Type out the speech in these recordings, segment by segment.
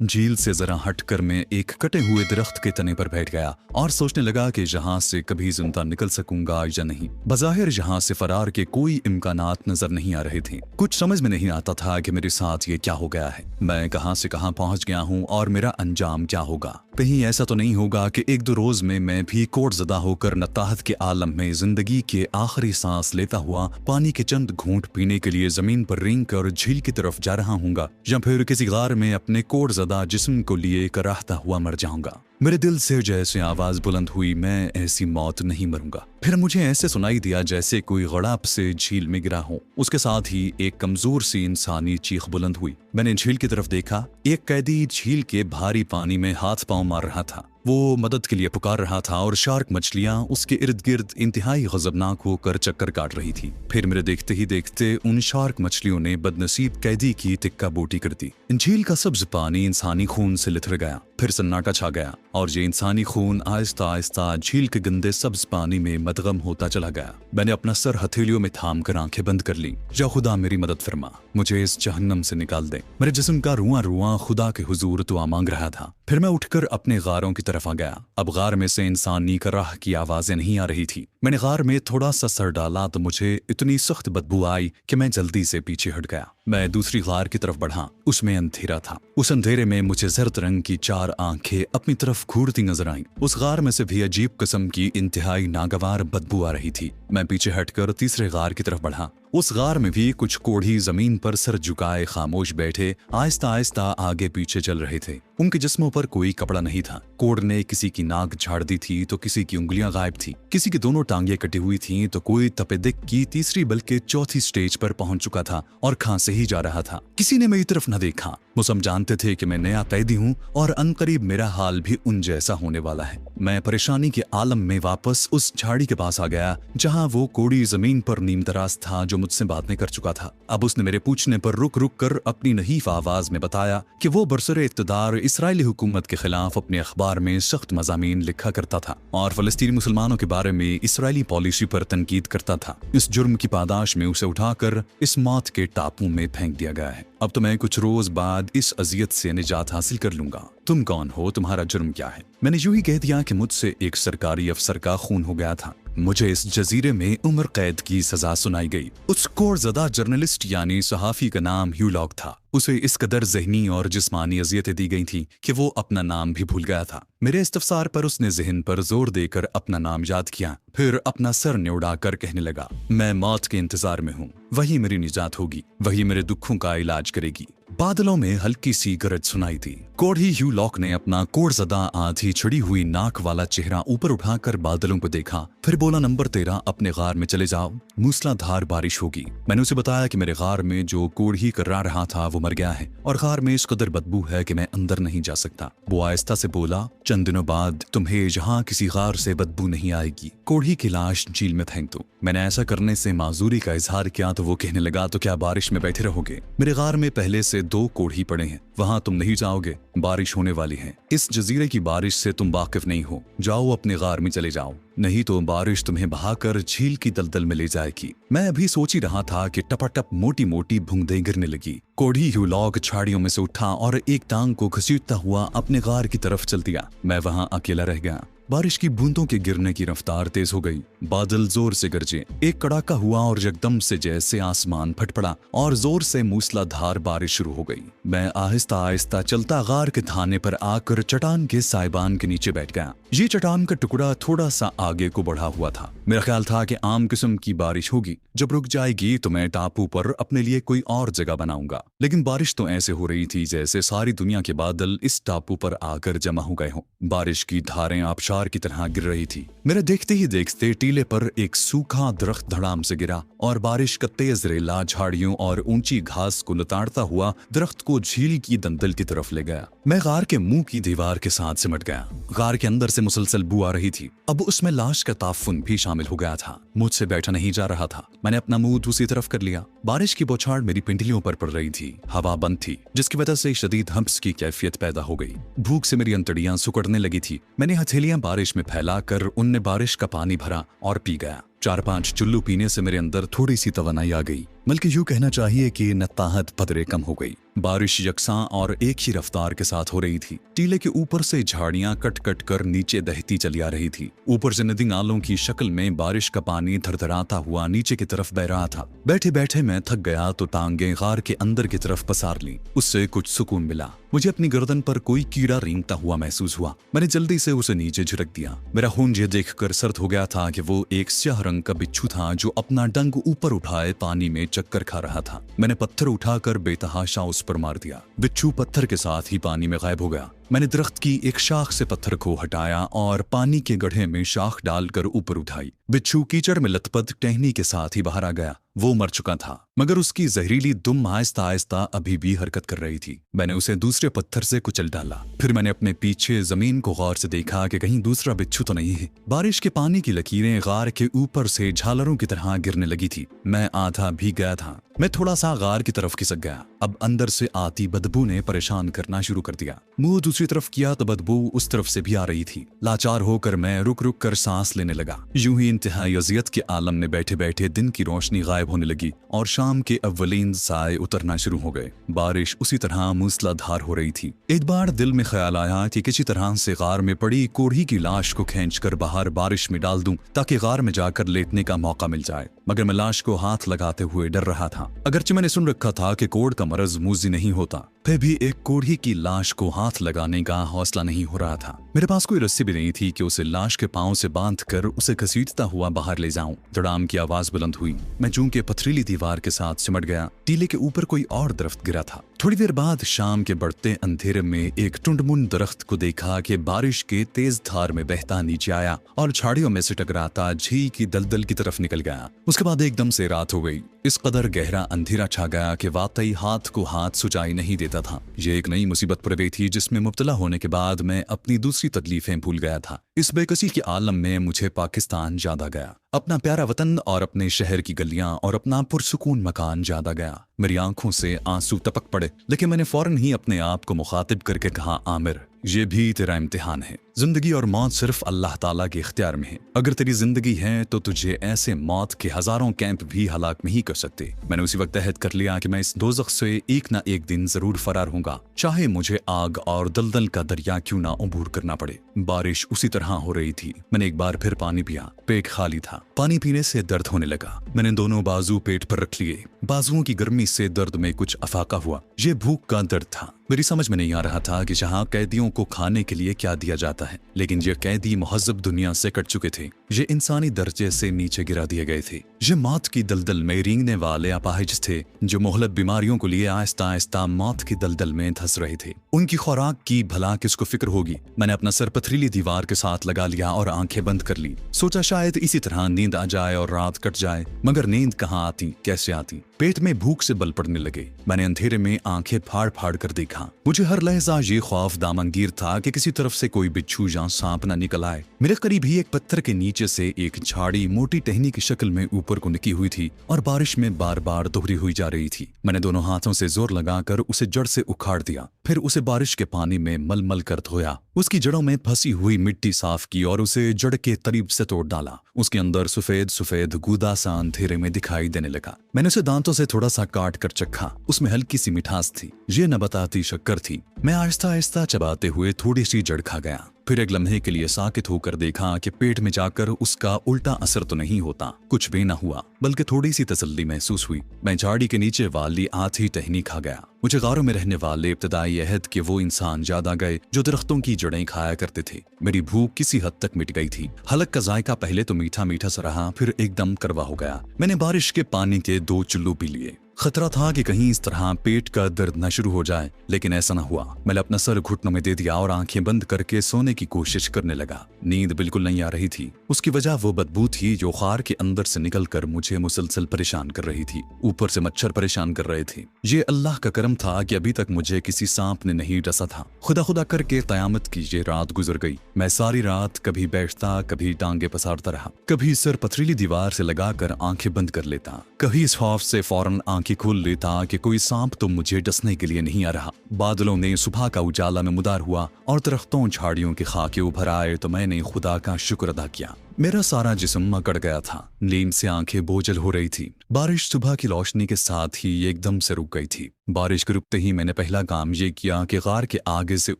झील से जरा हटकर मैं एक कटे हुए दरख्त के तने पर बैठ गया और सोचने लगा कि यहाँ से कभी जिंदा निकल सकूंगा या नहीं। बज़ाहिर यहाँ से फरार के कोई इम्कानात नजर नहीं आ रहे थे। कुछ समझ में नहीं आता था कि मेरे साथ ये क्या हो गया है, मैं कहाँ से कहाँ पहुंच गया हूँ और मेरा अंजाम क्या होगा। कहीं ऐसा तो नहीं होगा कि एक दो रोज में मैं भी कोटज़दा होकर नताहत के आलम में जिंदगी के आखिरी सांस लेता हुआ पानी के चंद घूंट पीने के लिए जमीन पर रेंग कर झील की तरफ जा रहा हूँगा, या फिर किसी गार में अपने कोटज़दा जिस्म को लिए कराहता हुआ मर जाऊंगा। मेरे दिल से जैसे आवाज बुलंद हुई, मैं ऐसी मौत नहीं मरूंगा। फिर मुझे ऐसे सुनाई दिया जैसे कोई गड़ाप से झील में गिरा हो। उसके साथ ही एक कमजोर सी इंसानी चीख बुलंद हुई। मैंने झील की तरफ देखा। एक कैदी झील के भारी पानी में हाथ पांव मार रहा था। वो मदद के लिए पुकार रहा था और शार्क मछलियां उसके इर्द गिर्द इंतहाई गजबनाक होकर चक्कर काट रही थी। फिर मेरे देखते ही देखते उन शार्क मछलियों ने बदनसीब कैदी की टिक्का बोटी कर दी। झील का सब्ज पानी इंसानी खून से लिथर गया। फिर सन्नाटा छा गया और ये इंसानी खून आहिस्ता आहिस्ता झील के गंदे सब्ज पानी में मदगम होता चला गया। मैंने अपना सर हथेलियों में थाम कर आंखें बंद कर ली। या खुदा मेरी मदद फरमा, मुझे इस जहन्नम से निकाल दे। मेरे जिस्म का रुआं रुआं खुदा के हुजूर दुआ मांग रहा था। फिर मैं उठकर अपने गारों की तरफ आ गया। अब गार में से इंसानी कराह की आवाजें नहीं आ रही थी। मैंने गार में थोड़ा सा सर डाला तो मुझे इतनी सख्त बदबू आई कि मैं जल्दी से पीछे हट गया। मैं दूसरी गार की तरफ बढ़ा। उसमें अंधेरा था। उस अंधेरे में मुझे जर्द रंग की 4 आंखें अपनी तरफ घूरती नजर आईं। उस गार में से भी अजीब किस्म की इंतहाई नागवार बदबू आ रही थी। मैं पीछे हटकर तीसरे गार की तरफ बढ़ा। उस गार में भी कुछ कोढ़ी जमीन पर सर झुकाए खामोश बैठे आहिस्ता आहिस्ता आगे पीछे चल रहे थे। उनके जिस्मों पर कोई कपड़ा नहीं था। कोढ़ ने किसी की नाक झाड़ दी थी तो किसी की उंगलियां गायब थी। किसी की दोनों टांगें कटी हुई थीं तो कोई तपेदिक की तीसरी बल्कि चौथी स्टेज पर पहुंच चुका था और खांसे ही जा रहा था। किसी ने मेरी तरफ न देखा। वो सब जानते थे कि मैं नया कैदी हूँ और अनकरीब मेरा हाल भी उन जैसा होने वाला है। मैं परेशानी के आलम में वापस उस झाड़ी के पास आ गया जहाँ वो कोढ़ी जमीन पर नीमतराज था जो मुझसे बातें कर चुका था। अब उसने मेरे पूछने पर रुक रुक कर अपनी नहीफ आवाज में बताया कि वो बरसरे इक़्तिदार इसराइली हुकूमत के खिलाफ अपने अखबार में सख्त मज़ामीन लिखा करता था और फलस्तीनी मुसलमानों के बारे में इसराइली पॉलिसी पर तनकीद करता था। इस जुर्म की पादाश में उसे उठाकर इस मौत के टापू में फेंक दिया गया है। अब तो मैं कुछ रोज बाद इस अजियत से निजात हासिल कर लूंगा। तुम कौन हो? तुम्हारा जुर्म क्या है? मैंने यूं ही कह दिया कि मुझसे एक सरकारी अफसर का खून हो गया था। मुझे इस जजीरे में उम्र कैद की सजा सुनाई गई। उस कोरज़दा जर्नलिस्ट यानी सहाफी का नाम ह्यू लॉक था। उसे इस कदर जहनी और जिस्मानी अजियतें दी गई थी कि वो अपना नाम भी भूल गया था। मेरे इस्तफसार पर उसने जहन पर जोर देकर अपना नाम याद किया। फिर अपना सर न्योड़ा कर कहने लगा, मैं मौत के इंतजार में हूँ। वही मेरी निजात होगी, वही मेरे दुखों का इलाज करेगी। बादलों में हल्की सी गरज सुनाई थी। कोढ़ी ह्यू लॉक ने अपना कोरज़दा आधी छिड़ी हुई नाक वाला चेहरा ऊपर उठाकर बादलों को देखा। फिर बोला, नंबर 13 अपने गार में चले जाओ, मूसलाधार बारिश होगी। मैंने उसे बताया कि मेरे गार में जो कोढ़ी कर्रा रहा था वो मर गया है और गार में इस कदर बदबू है कि मैं अंदर नहीं जा सकता। वो आहिस्ता से बोला, चंद दिनों बाद तुम्हें जहाँ किसी गार से बदबू नहीं आएगी, कोढ़ी की लाश झील में फेंक दो। मैंने ऐसा करने से माजूरी का इजहार किया तो वो कहने लगा, तो क्या बारिश में बैठे रहोगे? मेरे गार में पहले से 2 कोढ़ी पड़े हैं, वहां तुम नहीं जाओगे, बारिश होने वाली है। इस जजीरे की बारिश से तुम वाकिफ नहीं हो, जाओ अपने गार में चले जाओ, नहीं तो बारिश तुम्हें बहाकर झील की दलदल में ले जाएगी। मैं अभी सोच ही रहा था कि टपाटप मोटी मोटी बूंदें गिरने लगी। कोढ़ी ह्यू लॉक झाड़ियों में से उठा और एक टांग को घसीटता हुआ अपने गार की तरफ चल दिया। मैं वहां अकेला रह गया। बारिश की बूंदों के गिरने की रफ्तार तेज हो गई। बादल जोर से गरजे। एक कड़ाका हुआ और एकदम से जैसे आसमान फट पड़ा और जोर से मूसलाधार बारिश शुरू हो गई। मैं आहिस्ता आहिस्ता चलता गार के थाने पर आकर चट्टान के साइबान के नीचे बैठ गया। ये चट्टान का टुकड़ा थोड़ा सा आगे को बढ़ा हुआ था। मेरा ख्याल था कि आम किस्म की बारिश होगी, जब रुक जाएगी तो मैं टापू पर अपने लिए कोई और जगह बनाऊंगा। लेकिन बारिश तो ऐसे हो रही थी जैसे सारी दुनिया के बादल इस टापू पर आकर जमा हो गए हों। बारिश की धारें आबशार की तरह गिर रही थी। मेरे देखते ही देखते टीले पर एक सूखा दरख्त धड़ाम से गिरा और बारिश का तेज रेला झाड़ियों और ऊंची घास को लताड़ता हुआ दरख्त को झील की दलदल की तरफ ले गया। मैं गार के मुंह की दीवार के साथ सिमट गया। गार के अंदर से मुसलसल बू आ रही थी। अब उसमें लाश का ताफुन भी शामिल हो गया था। मुझसे बैठा नहीं जा रहा था। मैंने अपना मुंह दूसरी तरफ कर लिया। बारिश की बौछार मेरी पिंडलियों पर पड़ रही थी। हवा बंद थी, जिसकी वजह से शदीद हब्स की कैफियत पैदा हो गई। भूख से मेरी अंतड़ियां सुकड़ने लगी थी। मैंने हथेलियां बारिश में फैलाकर उनमें बारिश का पानी भरा और पी गया। 4-5 चुल्लू पीने से मेरे अंदर थोड़ी सी तवानाई आ गई। बल्कि यूं कहना चाहिए कि नताहत पदरे कम हो गई। बारिश यकसां और एक ही रफ्तार के साथ हो रही थी। टीले के ऊपर से झाड़ियां कट कट कर नीचे दहती चली आ रही थी। ऊपर से नदी नालों की शक्ल में बारिश का पानी धड़धड़ाता हुआ नीचे की तरफ बह रहा था। बैठे बैठे मैं थक गया तो टांगें गार के अंदर की तरफ पसार ली। उससे कुछ सुकून मिला। मुझे अपनी गर्दन पर कोई कीड़ा रेंगता हुआ महसूस हुआ। मैंने जल्दी से उसे नीचे झिड़क दिया। मेरा खून ये देखकर सर्द हो गया था कि वो एक स्याह रंग का बिच्छू था जो अपना डंक ऊपर उठाए पानी में चक्कर खा रहा था। मैंने पत्थर उठाकर बेतहाशा उस पर मार दिया। बिच्छू पत्थर के साथ ही पानी में गायब हो गया। मैंने दरख्त की एक शाख से पत्थर को हटाया और पानी के गड्ढे में शाख डालकर ऊपर उठाई। बिच्छू कीचड़ में लथपथ टहनी के साथ ही बाहर आ गया। वो मर चुका था, मगर उसकी जहरीली दुम आहिस्ता आहिस्ता अभी भी हरकत कर रही थी। मैंने उसे दूसरे पत्थर से कुचल डाला। फिर मैंने अपने पीछे जमीन को गौर से देखा कि कहीं दूसरा बिच्छू तो नहीं है। बारिश के पानी की लकीरें गार के ऊपर से झालरों की तरह गिरने लगी थी। मैं आधा भीग गया था। मैं थोड़ा सा गार की तरफ खिसक गया। अब अंदर से आती बदबू ने परेशान करना शुरू कर दिया। मुंह दूसरी तरफ किया तो बदबू उस तरफ से भी आ रही थी। लाचार होकर मैं रुक रुक कर सांस लेने लगा। यूं ही इंतहाई अजियत के आलम में बैठे बैठे दिन की रोशनी गायब होने लगी और शाम के अव्वलीन साए उतरना शुरू हो गए। बारिश उसी तरह मूसलाधार हो रही थी। एक बार दिल में ख्याल आया कि किसी तरह से गार में पड़ी कोढ़ी की लाश को खींचकर बाहर बारिश में डाल दूं ताकि गार में जाकर लेटने का मौका मिल जाए। मगर मैं लाश को हाथ लगाते हुए डर रहा था। अगरचे मैंने सुन रखा था कि कोढ़ का मरज मूजी नहीं होता, फिर भी एक कोढ़ी की लाश को हाथ लगाने का हौसला नहीं हो रहा था। मेरे पास कोई रस्सी भी नहीं थी कि उसे लाश के पांव से बांधकर उसे घसीटता हुआ बाहर ले जाऊं। धड़ाम की आवाज बुलंद हुई। मैं चूंकि पथरीली दीवार के साथ सिमट गया। टीले के ऊपर कोई और दरख्त गिरा था। थोड़ी देर बाद शाम के बढ़ते अंधेरे में एक टुंडमुंड दरख्त को देखा कि बारिश के तेज धार में बहता नीचे आया और झाड़ियों में से टकराता झी की दलदल की तरफ निकल गया। उसके बाद एकदम से रात हो गई। इस कदर गहरा अंधेरा छा गया कि वाकई हाथ को हाथ सुचाई नहीं देता था। ये एक नई मुसीबत पर गई थी जिसमें मुब्तला होने के बाद मैं अपनी दूसरी तकलीफें भूल गया था। इस बेकसी के आलम में मुझे पाकिस्तान याद आ गया। अपना प्यारा वतन और अपने शहर की गलियां और अपना पुरसुकून मकान याद आ गया। मेरी आंखों से आंसू टपक पड़े, लेकिन मैंने फौरन ही अपने आप को मुखातिब करके कहा, आमिर, ये भी तेरा इम्तिहान है। जिंदगी और मौत सिर्फ अल्लाह ताला के इख्तियार में है। अगर तेरी जिंदगी है तो तुझे ऐसे मौत के हजारों कैंप भी हलाक नहीं कर सकते। मैंने उसी वक्त अहद कर लिया कि मैं इस दोज़ख से एक ना एक दिन जरूर फरार होऊंगा, चाहे मुझे आग और दलदल का दरिया क्यों ना अबूर करना पड़े। बारिश उसी तरह हो रही थी। मैंने एक बार फिर पानी पिया। पेट खाली था। पानी पीने से दर्द होने लगा। मैंने दोनों बाजू पेट पर रख लिए। बाजुओं की गर्मी से दर्द में कुछ अफाका हुआ। ये भूख का दर्द था। मेरी समझ में नहीं आ रहा था कि जहाँ कैदियों को खाने के लिए क्या दिया जाता है, लेकिन ये कैदी मुहज़्ज़ब दुनिया से कट चुके थे। ये इंसानी दर्जे से नीचे गिरा दिए गए थे। ये मौत की दलदल में रेंगने वाले अपाहिज थे जो मोहलत बीमारियों को लिए आहिस्ता आहिस्ता मौत की दलदल में धंस रहे थे। उनकी खुराक की भला किसको फिक्र होगी। मैंने अपना सर पथरीली दीवार के साथ लगा लिया और आंखें बंद कर ली। सोचा शायद इसी तरह नींद आ जाए और रात कट जाए, मगर नींद कहाँ आती, कैसे आती। पेट में भूख से बल पड़ने लगे। मैंने अंधेरे में आंखें फाड़ फाड़ कर देखा। मुझे हर लहजा ये खौफ दामनगीर था कि किसी तरफ से कोई बिच्छू या सांप न निकल आए। मेरे करीब ही एक पत्थर के नीचे से एक झाड़ी मोटी टहनी की शक्ल में ऊपर को निकी हुई थी और बारिश में बार बार दोहरी हुई जा रही थी। मैंने दोनों हाथों से जोर लगाकर उसे जड़ से उखाड़ दिया। फिर उसे बारिश के पानी में मलमल कर धोया। उसकी जड़ों में फंसी हुई मिट्टी साफ की और उसे जड़ के करीब से तोड़ डाला। उसके अंदर सफेद सफेद गूदा सा अंधेरे में दिखाई देने लगा। मैंने उसे दांतों से थोड़ा सा काट कर चखा। उसमें हल्की सी मिठास थी। ये न बताती शक्कर थी। मैं आहिस्ता आहिस्ता चबाते हुए थोड़ी सी जड़ खा गया। फिर एक लम्हे के लिए साकित होकर देखा कि पेट में जाकर उसका उल्टा असर तो नहीं होता। कुछ भी न हुआ, बल्कि थोड़ी सी तसल्ली महसूस हुई। मैं झाड़ी के नीचे वाली आधी टहनी खा गया। मुझे गारों में रहने वाले इब्तदाई अहद के वो इंसान याद आ गए जो दरख्तों की जड़ें खाया करते थे। मेरी भूख किसी हद तक मिट गई थी। हलक का जायका पहले तो मीठा मीठा सा रहा, फिर एकदम कड़वा हो गया। मैंने बारिश के पानी के 2 चुल्लू पी लिए। खतरा था कि कहीं इस तरह पेट का दर्द न शुरू हो जाए, लेकिन ऐसा न हुआ। मैंने अपना सर घुटनों में दे दिया और आंखें बंद करके सोने की कोशिश करने लगा। नींद बिल्कुल नहीं आ रही थी। उसकी वजह वो बदबू थी जो खार के अंदर से निकलकर मुझे मुसलसल परेशान कर रही थी। ऊपर से मच्छर परेशान कर रहे थे। ये अल्लाह का करम था कि अभी तक मुझे किसी सांप ने नहीं डसा था। खुदा खुदा करके कयामत की ये रात गुजर गई। मैं सारी रात कभी बैठता, कभी टांगे पसारता रहा, कभी सर पथरीली दीवार से लगाकर आंखें बंद कर लेता, कभी इस खौफ से फौरन आंखें खोल लेता कि कोई सांप तो मुझे डसने के लिए नहीं आ रहा। बादलों ने सुबह का उजाला में मुदार हुआ और दरख्तों झाड़ियों के खाके उभर आए तो मैंने खुदा का शुक्र अदा किया। मेरा सारा जिस्म अकड़ गया था। नींद से आंखें बोझल हो रही थी। बारिश सुबह की रोशनी के साथ ही एकदम से रुक गई थी। बारिश के रुकते ही मैंने पहला काम ये किया कि गार के आगे से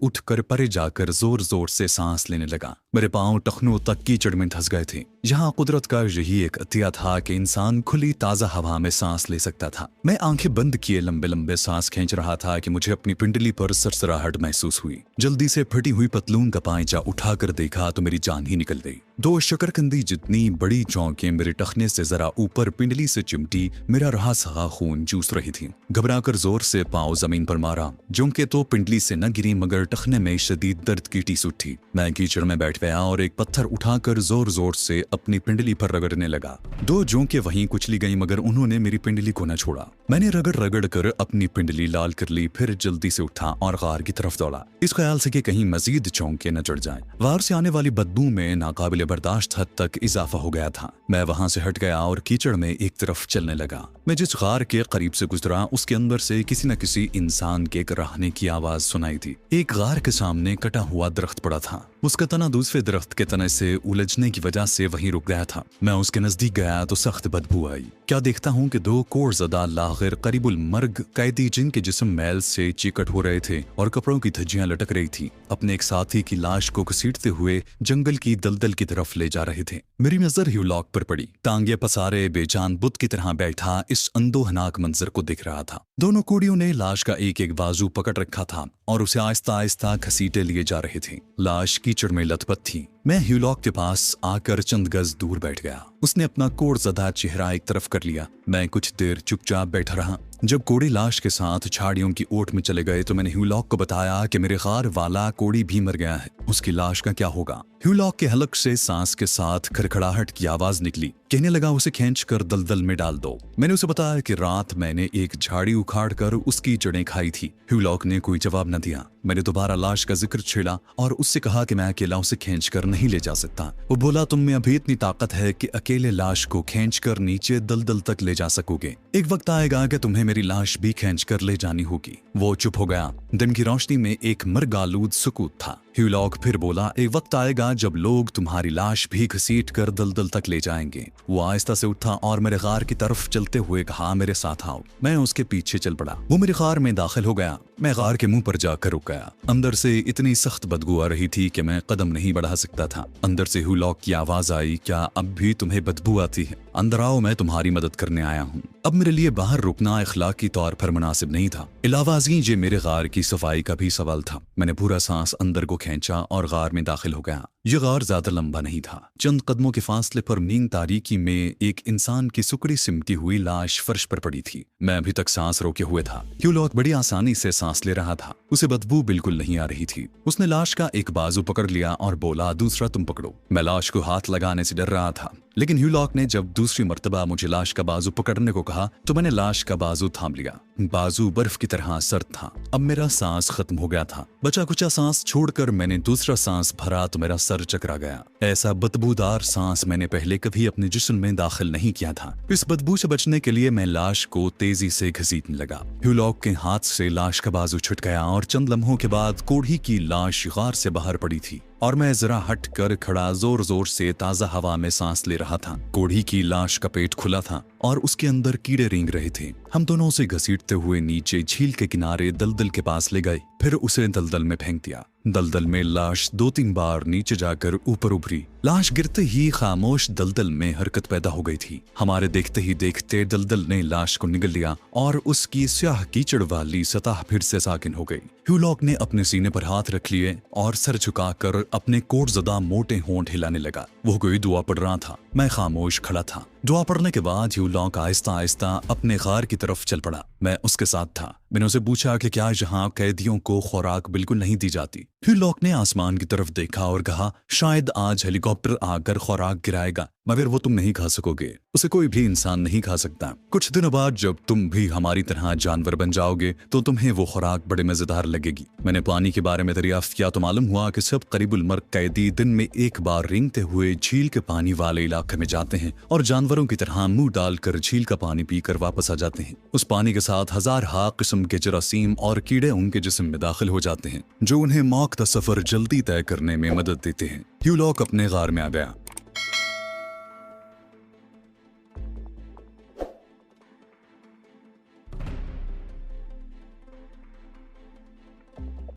उठकर परे जाकर जोर जोर से सांस लेने लगा। मेरे पांव टखनों तक कीचड़ में धंस गए थे। यहाँ कुदरत का यही एक अतिया था कि इंसान खुली ताजा हवा में सांस ले सकता था। मैं आंखें बंद किए लंबे लंबे सांस खींच रहा था कि मुझे अपनी पिंडली पर सरसराहट महसूस हुई। जल्दी से फटी हुई पतलून का पांचा उठाकर देखा तो मेरी जान ही निकल गई। 2 शकरकंदी जितनी बड़ी चौंकें मेरे टखने से जरा ऊपर पिंडली से चिमटी मेरा रहा सहा खून चूस रही थी। घबराकर जोर से पांव जमीन पर मारा। जोंके तो पिंडली से न गिरी मगर टखने में शदीद दर्द की टीस उठी। मैं कीचड़ में बैठ गया और एक पत्थर उठाकर जोर जोर से अपनी पिंडली पर रगड़ने लगा। 2 जोंके वहीं कुचली गई मगर उन्होंने मेरी पिंडली को न छोड़ा। मैंने रगड़ रगड़ कर अपनी पिंडली लाल कर ली, फिर जल्दी से उठा और गार की तरफ दौड़ा, इस ख्याल से कि कहीं मजीद चौंके न चढ़ जाएं। गार से आने वाली बदबू में नाकाबिले बर्दाश्त हद तक इजाफा हो गया था। मैं वहां से हट गया और कीचड़ में एक तरफ चलने लगा। मैं जिस गार के करीब से गुजरा उसके अंदर से किसी न किसी इंसान के कराहने की आवाज सुनाई थी। एक गार के सामने कटा हुआ दरख्त पड़ा था। उसका तना दूसरे दरख्त के तने से उलझने की वजह से वहीं रुक गया था। मैं उसके नजदीक गया तो सख्त बदबू आई। क्या देखता हूँ कि 2 कोड़ज़दा लागिर करीबुल मर्ग कैदी जिनके जिस्म मैल से चिकट हो रहे थे और कपड़ों की धज्जियां लटक रही थी, अपने एक साथी की लाश को घसीटते हुए जंगल की दलदल की तरफ ले जा रहे थे। मेरी नजर ह्यूलॉक पर पड़ी। टांगे पसारे बेजान बुत की तरह बैठा इस अंदोहनाक मंजर को दिख रहा था। दोनों कोड़ियों ने लाश का एक एक बाजू पकड़ रखा था और उसे आहिस्ता आहिस्ता घसीटे लिए जा रहे थे। लाश कीचड़ में लथपथ थी। मैं ह्यूलॉक के पास आकर चंद गज दूर बैठ गया। उसने अपना कोड़ज़दा चेहरा एक तरफ कर लिया। मैं कुछ देर चुपचाप बैठा रहा। जब कोड़ी लाश के साथ झाड़ियों की ओट में चले गए तो मैंने ह्यूलॉक को बताया कि मेरे गार वाला कोड़ी भी मर गया है, उसकी लाश का क्या होगा। ह्यूलॉक के हलक से सांस के साथ खड़खड़ाहट की आवाज निकली। कहने लगा, उसे खींचकर दलदल में डाल दो। मैंने उसे बताया कि रात मैंने एक झाड़ी उखाड़ कर उसकी जड़ें खाई थी। ह्यूलॉक ने कोई जवाब न दिया। मैंने दोबारा लाश का जिक्र छेड़ा और उससे कहा कि मैं अकेला उसे खींचकर नहीं ले जा सकता। वो बोला, तुम में अभी इतनी ताकत है कि अकेले लाश को खींचकर नीचे दलदल तक ले जा सकोगे। एक वक्त आएगा कि तुम्हें मेरी लाश भी खींचकर ले जानी होगी। वो चुप हो गया। दिन की रोशनी में एक मर्गालूद सुकूत था। ह्यूलॉक फिर बोला, एक वक्त आएगा जब लोग तुम्हारी लाश भी घसीट कर दलदल तक ले जाएंगे। वो आहिस्ता से उठा और मेरे गार की तरफ चलते हुए कहा, मेरे साथ आओ। मैं उसके पीछे चल पड़ा। वो मेरे गार में दाखिल हो गया। मैं गार के मुंह पर जाकर रुक गया। अंदर से इतनी सख्त बदबू आ रही थी कि मैं कदम नहीं बढ़ा सकता था। अंदर से ह्यूलॉक की आवाज आई, क्या अब भी तुम्हें बदबू आती है? अंदर आओ, मैं तुम्हारी मदद करने आया हूँ। अब मेरे लिए बाहर रुकना इखलाकी तौर पर मुनासिब नहीं था। इलावाज़ी ये मेरे गार की सफाई का भी सवाल था। मैंने पूरा सांस अंदर को खींचा और गार में दाखिल हो गया। यह गार ज्यादा लंबा नहीं था। चंद कदमों के फासले पर नींद तारीकी में एक इंसान की सुकड़ी सिमटी हुई लाश फर्श पर पड़ी थी। मैं अभी तक सांस रोके हुए था। ह्यूलॉक बड़ी आसानी से सांस ले रहा था। उसे बदबू बिल्कुल नहीं आ रही थी। उसने लाश का एक बाजू पकड़ लिया और बोला, दूसरा तुम पकड़ो। मैं लाश को हाथ लगाने से डर रहा था, लेकिन ह्यूलॉक ने जब दूसरी मर्तबा मुझे लाश का बाजू पकड़ने को कहा तो मैंने लाश का बाजू थाम लिया। बाजू बर्फ की तरह सर्द था। अब मेरा सांस खत्म हो गया था। बचा कुचा सांस छोड़कर मैंने दूसरा सांस भरा तो मेरा सर चकरा गया। ऐसा बदबूदार सांस मैंने पहले कभी अपने जिस्म में दाखिल नहीं किया था। इस बदबू से बचने के लिए मैं लाश को तेजी से घसीटने लगा। ह्यूलॉक के हाथ से लाश का बाजू छूट गया और चंद लम्हों के बाद कोढ़ी की लाश गार से बाहर पड़ी थी और मैं जरा हट कर खड़ा जोर जोर से ताजा हवा में सांस ले रहा था। कोढ़ी की लाश का पेट खुला था और उसके अंदर कीड़े रेंग रहे थे। हम दोनों उसे घसीटते हुए नीचे झील के किनारे दलदल के पास ले गए, फिर उसे दलदल में फेंक दिया। दलदल में लाश 2-3 बार नीचे जाकर ऊपर उभरी। लाश गिरते ही खामोश दलदल में हरकत पैदा हो गई थी। हमारे देखते ही देखते दलदल ने लाश को निगल लिया और उसकी स्याह कीचड़ वाली सतह फिर से साकिन हो गई। ह्यूलॉक ने अपने सीने पर हाथ रख लिए और सर झुकाकर अपने कोड़ज़दा मोटे होंठ हिलाने लगा। वो कोई दुआ पढ़ रहा था। मैं खामोश खड़ा था। दुआ पढ़ने के बाद ह्यूलॉक आहिस्ता आहिस्ता अपने गार की तरफ चल पड़ा। मैं उसके साथ था। मैंने उसे पूछा कि क्या यहाँ कैदियों को खुराक बिल्कुल नहीं दी जाती? ह्यूलॉक ने आसमान की तरफ देखा और कहा, शायद आज हेलीकॉप्टर आकर खुराक गिराएगा मगर वो तुम नहीं खा सकोगे। उसे कोई भी इंसान नहीं खा सकता। कुछ दिनों बाद जब तुम भी हमारी तरह जानवर बन जाओगे तो तुम्हें वो खुराक बड़े मजेदार लगेगी। मैंने पानी के बारे में दरियाफ्त किया तो मालूम हुआ कि सब करीबुल मर्ग कैदी दिन में एक बार रेंगते हुए झील के पानी वाले इलाके में जाते हैं और जानवरों की तरह मुंह डालकर झील का पानी पीकर वापस आ जाते हैं। उस पानी के साथ हजारहा किस्म के जरासीम और कीड़े उनके जिस्म में दाखिल हो जाते हैं जो उन्हें मौत का सफर जल्दी तय करने में मदद देते हैं। ह्यूलॉक अपने गार में आ गया।